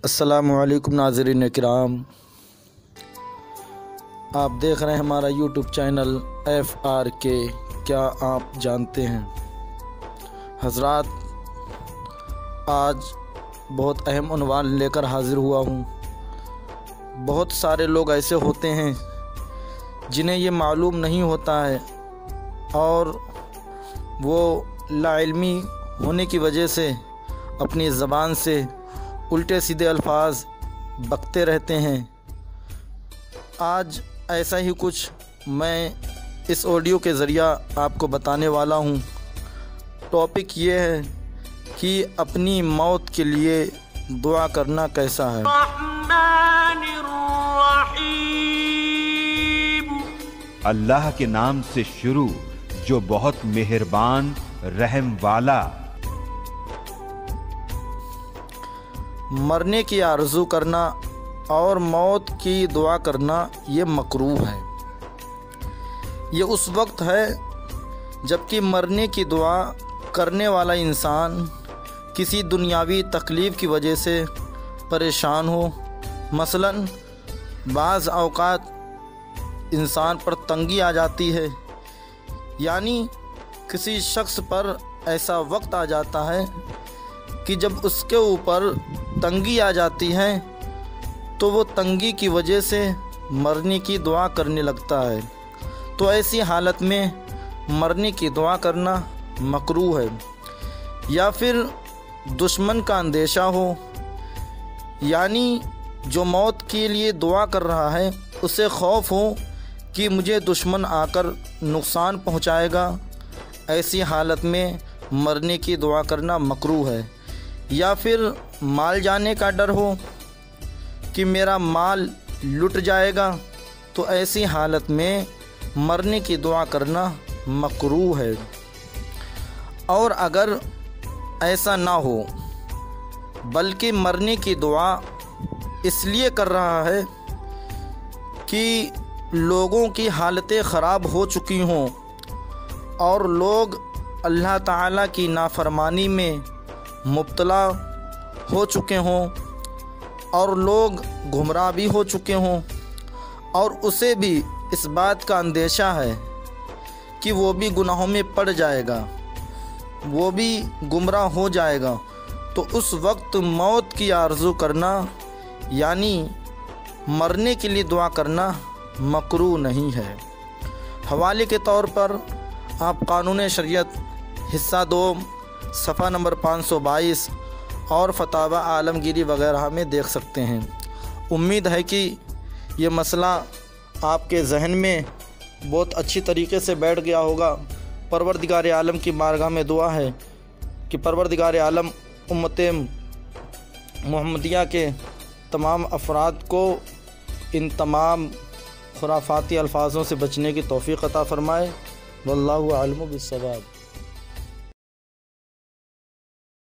السلام علیکم ناظرین کرام، آپ دیکھ رہے ہیں ہمارا یوٹیوب چینل FRK کیا آپ جانتے ہیں۔ حضرات، آج بہت اہم عنوان لے کر حاضر ہوا ہوں۔ بہت سارے لوگ ایسے ہوتے ہیں جنہیں یہ معلوم نہیں ہوتا ہے اور وہ لا علمی ہونے کی وجہ سے اپنی زبان سے الٹے سیدھے الفاظ بکتے رہتے ہیں۔ آج ایسا ہی کچھ میں اس آڈیو کے ذریعہ آپ کو بتانے والا ہوں۔ ٹاپک یہ ہے کہ اپنی موت کے لیے دعا کرنا کیسا ہے۔ اللہ کے نام سے شروع جو بہت مہربان رحم والا۔ مرنے کی آرزو کرنا اور موت کی دعا کرنا یہ مکروہ ہے۔ یہ اس وقت ہے جب کہ مرنے کی دعا کرنے والا انسان کسی دنیاوی تکلیف کی وجہ سے پریشان ہو۔ مثلاً بعض اوقات انسان پر تنگی آ جاتی ہے، یعنی کسی شخص پر ایسا وقت آ جاتا ہے کہ جب اس کے اوپر تنگی آ جاتی ہے تو وہ تنگی کی وجہ سے مرنے کی دعا کرنے لگتا ہے، تو ایسی حالت میں مرنے کی دعا کرنا مکروہ ہے۔ یا پھر دشمن کا اندیشہ ہو، یعنی جو موت کے لیے دعا کر رہا ہے اسے خوف ہو کہ مجھے دشمن آ کر نقصان پہنچائے گا، ایسی حالت میں مرنے کی دعا کرنا مکروہ ہے۔ یا پھر مال جانے کا ڈر ہو کہ میرا مال لٹ جائے گا، تو ایسی حالت میں مرنے کی دعا کرنا مکروہ ہے۔ اور اگر ایسا نہ ہو بلکہ مرنے کی دعا اس لیے کر رہا ہے کہ لوگوں کی حالتیں خراب ہو چکی ہوں اور لوگ اللہ تعالیٰ کی نافرمانی میں مبتلا ہو چکے ہوں اور لوگ گمراہ بھی ہو چکے ہوں، اور اسے بھی اس بات کا اندیشہ ہے کہ وہ بھی گناہوں میں پڑ جائے گا، وہ بھی گمراہ ہو جائے گا، تو اس وقت موت کی آرزو کرنا یعنی مرنے کے لیے دعا کرنا مکروہ نہیں ہے۔ حوالے کے طور پر آپ قانون شریعت حصہ 2 صفحہ نمبر 522 اور فتاوی عالمگیری وغیرہ میں دیکھ سکتے ہیں۔ امید ہے کہ یہ مسئلہ آپ کے ذہن میں بہت اچھی طریقے سے بیٹھ گیا ہوگا۔ پروردگار عالم کی بارگاہ میں دعا ہے کہ پروردگار عالم امت محمدیہ کے تمام افراد کو ان تمام خرافاتی الفاظوں سے بچنے کی توفیق عطا فرمائے۔ واللہ اعلم بالصواب۔